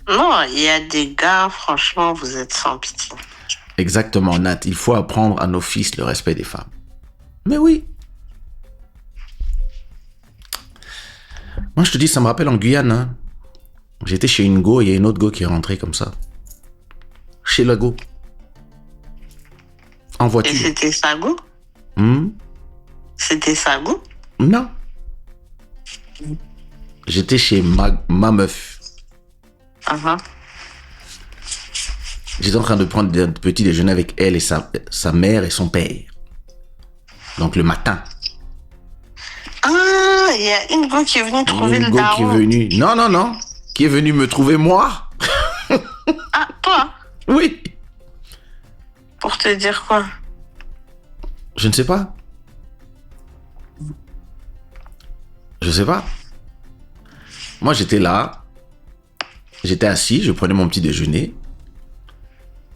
Non, il y a des gars, franchement, vous êtes sans pitié. Exactement, Nat. Il faut apprendre à nos fils le respect des femmes. Mais oui. Moi, je te dis, ça me rappelle en Guyane. Hein. J'étais chez une go, il y a une autre go qui est rentrée comme ça. Chez la go. En Et voiture. c'était sa goût? C'était sa goût? Non. J'étais chez ma meuf. Uh-huh. J'étais en train de prendre un petit déjeuner avec elle et sa mère et son père. Donc le matin. Ah, il y a une go qui est venue trouver le Une go qui est daron. venue. Non. Qui est venue me trouver moi. Ah, toi? Oui. Pour te dire quoi? Je ne sais pas. Je sais pas. Moi, j'étais là. J'étais assis, je prenais mon petit déjeuner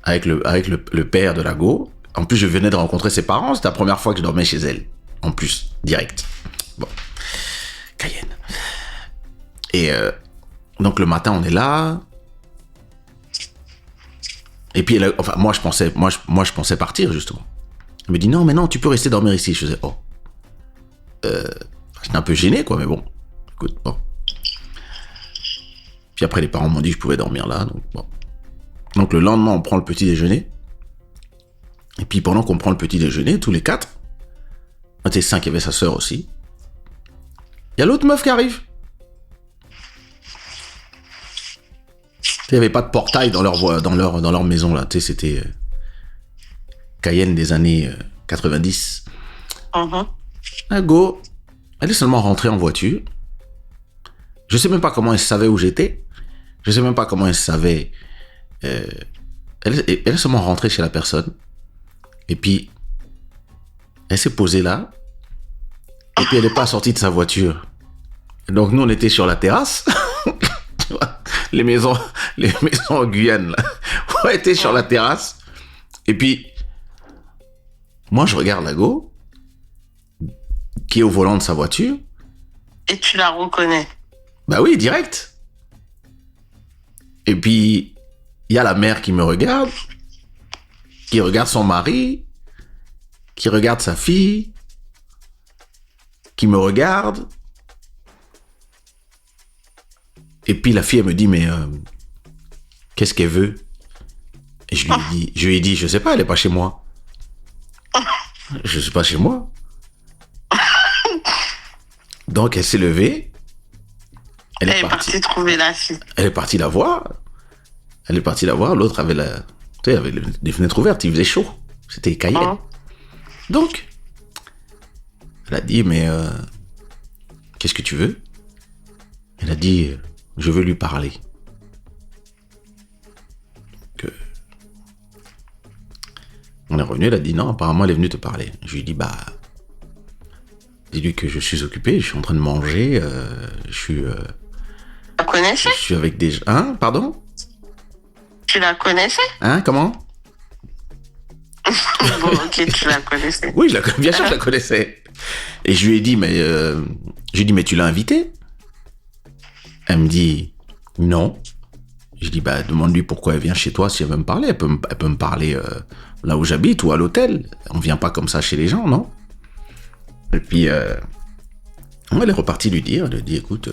avec le père de la go. En plus, je venais de rencontrer ses parents. C'était la première fois que je dormais chez elle. En plus, direct. Bon. Cayenne. Et donc, le matin, on est là. Et puis, moi, je pensais partir, justement. Elle me dit, non, mais non, tu peux rester dormir ici. Je faisais, oh. J'étais un peu gêné, quoi, mais bon. Écoute, bon. Puis après, les parents m'ont dit que je pouvais dormir là. Donc, bon. Donc le lendemain, on prend le petit déjeuner. Et puis pendant qu'on prend le petit déjeuner, tous les quatre, on était 5, il y avait sa sœur aussi. Il y a l'autre meuf qui arrive. Il n'y avait pas de portail dans leur maison là. Tu sais, c'était Cayenne des années 90. Uh-huh. Ah, go. Elle est seulement rentrée en voiture. Je sais même pas comment elle savait où j'étais. Je sais même pas comment elle savait. Elle est seulement rentrée chez la personne. Et puis, elle s'est posée là. Et puis, elle n'est pas sortie de sa voiture. Donc, nous, on était sur la terrasse. Tu vois, les maisons en Guyane, là. On était sur la terrasse. Et puis, moi, je regarde la go, qui est au volant de sa voiture. Et tu la reconnais? Bah oui, direct. Et puis, il y a la mère qui me regarde, qui regarde son mari, qui regarde sa fille, qui me regarde. Et puis la fille, elle me dit, mais qu'est-ce qu'elle veut? Et je lui ai dit, je sais pas, elle est pas chez moi. Je suis pas chez moi. Donc elle s'est levée. Elle est partie trouver la fille. Elle est partie la voir. L'autre avait avait des fenêtres ouvertes. Il faisait chaud. C'était Cayenne. Oh. Donc, elle a dit, mais qu'est-ce que tu veux? Elle a dit, je veux lui parler. On est revenu, elle a dit, non, apparemment, elle est venue te parler. Je lui ai dit, bah, dis-lui que je suis occupé, je suis en train de manger, Tu la connaissais? je suis avec des gens. Hein, pardon? Tu la connaissais? Hein, comment? Bon, ok, tu la connaissais. Oui, bien sûr, je la connaissais. Et je lui ai dit, mais tu l'as invitée? Elle me dit, non. Je dis, bah, demande-lui pourquoi elle vient chez toi si elle veut me parler. Elle peut me parler là où j'habite ou à l'hôtel. On vient pas comme ça chez les gens, non? Et puis, elle est repartie lui dire, elle a dit, écoute...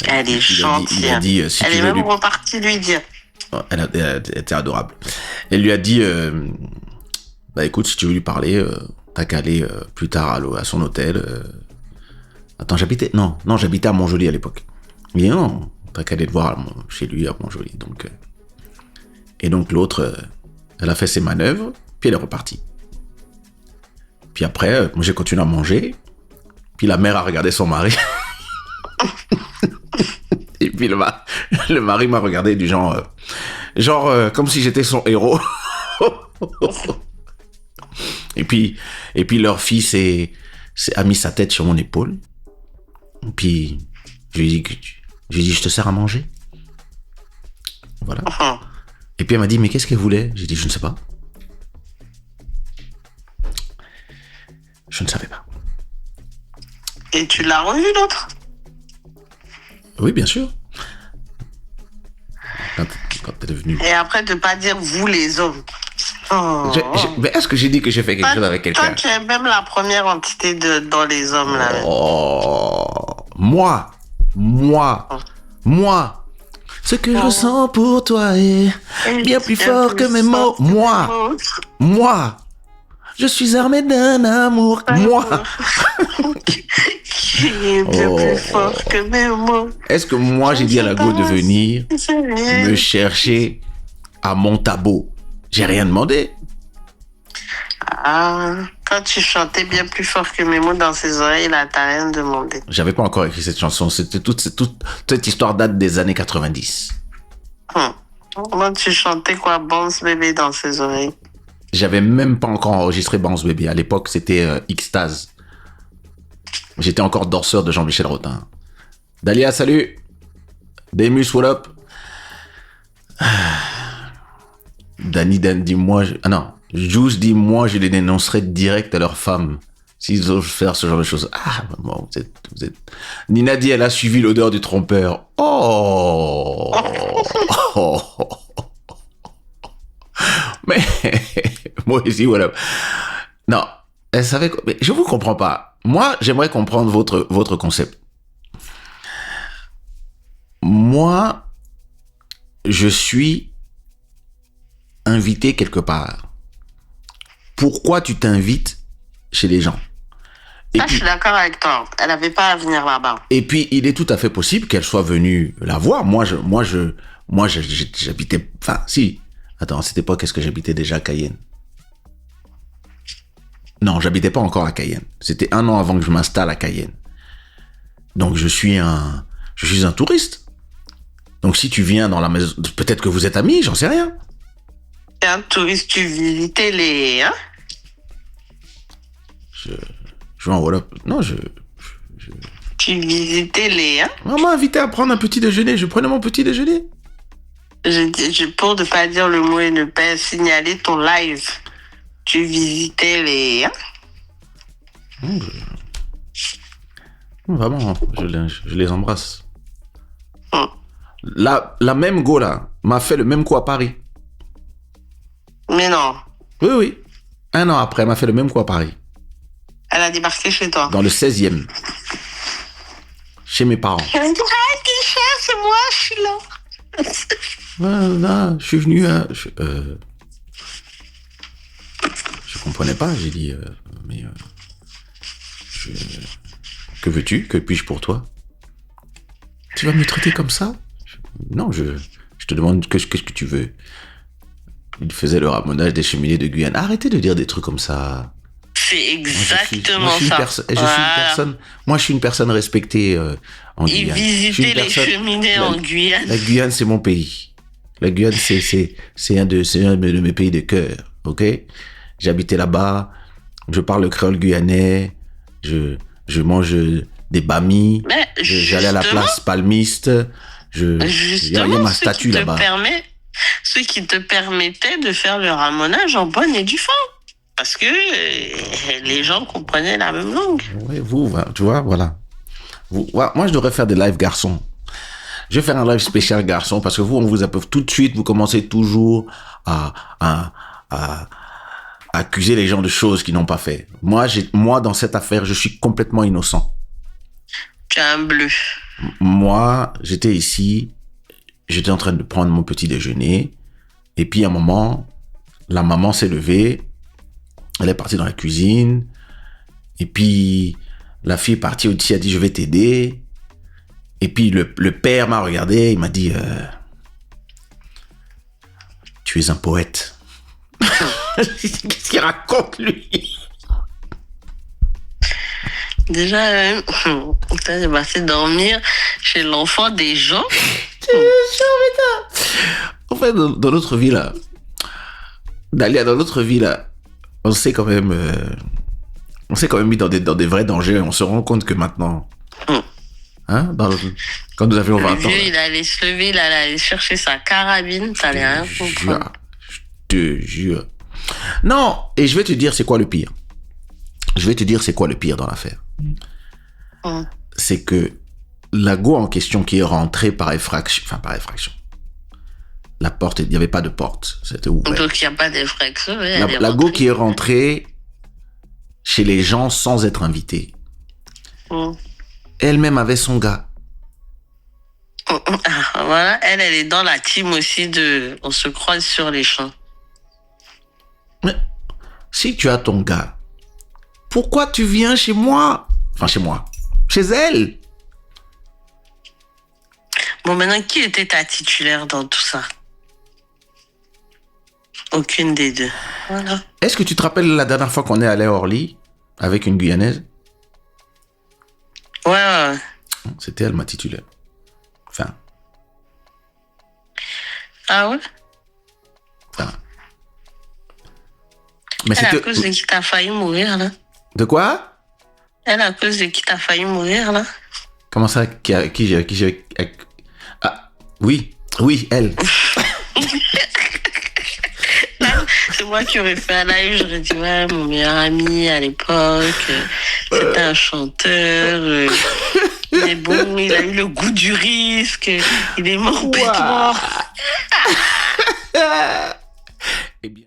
Elle est gentille. Il a dit, si elle tu est veux même repartie lui dire. Elle était adorable. Elle lui a dit, bah écoute, si tu veux lui parler, t'as qu'à aller plus tard à son hôtel. Attends, j'habitais à Montjoly à l'époque. Il dit non, t'as qu'à aller le voir chez lui à Montjoly. Donc, et donc l'autre, elle a fait ses manœuvres, puis elle est repartie. Puis après, moi j'ai continué à manger. Puis la mère a regardé son mari. Et puis le mari m'a regardé du genre comme si j'étais son héros. Et puis leur fils a mis sa tête sur mon épaule. Et puis je lui ai dit, je te sers à manger. Voilà. Et puis elle m'a dit, mais qu'est-ce qu'elle voulait? J'ai dit, je ne sais pas. Je ne savais pas. Et tu l'as revu l'autre? Oui, bien sûr. quand, quand elle est venue. Et après, de pas dire vous les hommes. Oh. Mais est-ce que j'ai dit que j'ai fait quelque chose avec quelqu'un? Toi, tu es même la première entité dans les hommes, là. Oh, moi. Ce que je sens pour toi est bien plus fort que mes mots. Moi. Je suis armé d'un amour. Moi. Qui est bien plus fort que mes mots. Est-ce que moi, j'ai dit à la go de venir me chercher à Montabo? J'ai rien demandé. Ah, quand tu chantais bien plus fort que mes mots dans ses oreilles, là, t'as rien demandé. J'avais pas encore écrit cette chanson. C'était toute cette histoire date des années 90. Moi, tu chantais quoi, Bounce Bébé dans ses oreilles? J'avais même pas encore enregistré Bounce Bébé. À l'époque, c'était Xtase. J'étais encore danseur de Jean-Michel Rotin. Dalia, salut. Demus, what up? Danny Dan dit moi... Ah non. Juice dit moi, je les dénoncerai direct à leurs femmes s'ils osent faire ce genre de choses. Ah, bon, vous êtes... Nina dit elle a suivi l'odeur du trompeur. Oh. Mais moi aussi, voilà. Non, elle savait... Mais je vous comprends pas. Moi, j'aimerais comprendre votre concept. Moi, je suis invité quelque part. Pourquoi tu t'invites chez les gens? Ça, je suis d'accord avec toi. Elle n'avait pas à venir là-bas. Et puis, il est tout à fait possible qu'elle soit venue la voir. Moi, j'habitais... Enfin, si. Attends, à cette époque, est-ce que j'habitais déjà à Cayenne? Non, j'habitais pas encore à Cayenne. C'était 1 an avant que je m'installe à Cayenne. Donc, je suis un touriste. Donc, si tu viens dans la maison... Peut-être que vous êtes amis, j'en sais rien. T'es un touriste, tu visitais les... Hein? Je vais en voilà. Non, Tu visitais les... Hein? On m'a invité à prendre un petit déjeuner. Je prenais mon petit déjeuner. Pour ne pas dire le mot et ne pas signaler ton live, tu visitais les... Hein? Vraiment, je les embrasse. La même go là m'a fait le même coup à Paris. Mais non. Oui. 1 an après, elle m'a fait le même coup à Paris. Elle a débarqué chez toi. Dans le 16e. Chez mes parents. Elle m'a dit, ah, Guichet, c'est moi, je suis là. Voilà, je suis venu à... Je comprenais pas, j'ai dit... que veux-tu? Que puis-je pour toi? Tu vas me traiter comme ça? Non, je te demande qu'est-ce que tu veux. Il faisait le ramonage des cheminées de Guyane. Arrêtez de dire des trucs comme ça. C'est exactement ça. Moi, je suis une personne respectée en Guyane. Il visitait les cheminées en Guyane. La Guyane, c'est mon pays. La Guyane, c'est un de mes pays de cœur. Ok? J'habitais là-bas. Je parle le créole guyanais. Je mange des bami. J'allais à la place palmiste. Il y a ma statue là-bas. Ce qui te permettait de faire le ramonage en bonne et due forme. Parce que les gens comprenaient la même langue. Oui, tu vois, voilà. Moi, je devrais faire des lives garçons. Je vais faire un live spécial garçon parce que on vous appelle tout de suite, vous commencez toujours à accuser les gens de choses qu'ils n'ont pas fait. Moi, dans cette affaire, je suis complètement innocent. Tu as un bleu. Moi, j'étais ici, j'étais en train de prendre mon petit déjeuner, et puis à un moment, la maman s'est levée, elle est partie dans la cuisine, et puis la fille est partie aussi, a dit je vais t'aider, et puis le père m'a regardé, il m'a dit tu es un poète. Qu'est-ce qu'il raconte lui? Déjà, j'ai passé dormir chez l'enfant des gens. En fait, dans notre vie là, Dalia, dans notre vie là, on s'est quand même mis dans des vrais dangers. On se rend compte que maintenant, hein, quand nous avions 20 ans. Il allait se lever, il allait aller chercher sa carabine, ça allait rien comprendre. Je te jure. Non, et je vais te dire c'est quoi le pire. Je vais te dire c'est quoi le pire dans l'affaire. C'est que la go en question qui est rentrée par effraction, La porte, il n'y avait pas de porte. C'était ouvert. Donc, il n'y a pas d'infraction. Ouais, La go qui est rentrée chez les gens sans être invitée. Elle-même avait son gars. Ah, voilà, elle est dans la team aussi de on se croise sur les champs. Mais si tu as ton gars, pourquoi tu viens chez moi? Enfin, chez moi. Chez elle. Bon, maintenant, qui était ta titulaire dans tout ça? Aucune des deux. Voilà. Est-ce que tu te rappelles la dernière fois qu'on est allé à Orly avec une Guyanaise? Ouais. C'était elle ma titulaire. Enfin. Ah ouais? Enfin. Mais elle, à cause de qui t'as failli mourir, là? De quoi? Elle, à cause de qui t'as failli mourir, là? Comment ça? Ah, oui, elle. C'est moi qui aurais fait un live, j'aurais dit, ouais, mon meilleur ami à l'époque, c'était un chanteur, il est bon, il a eu le goût du risque, il est mort bêtement. Eh bien.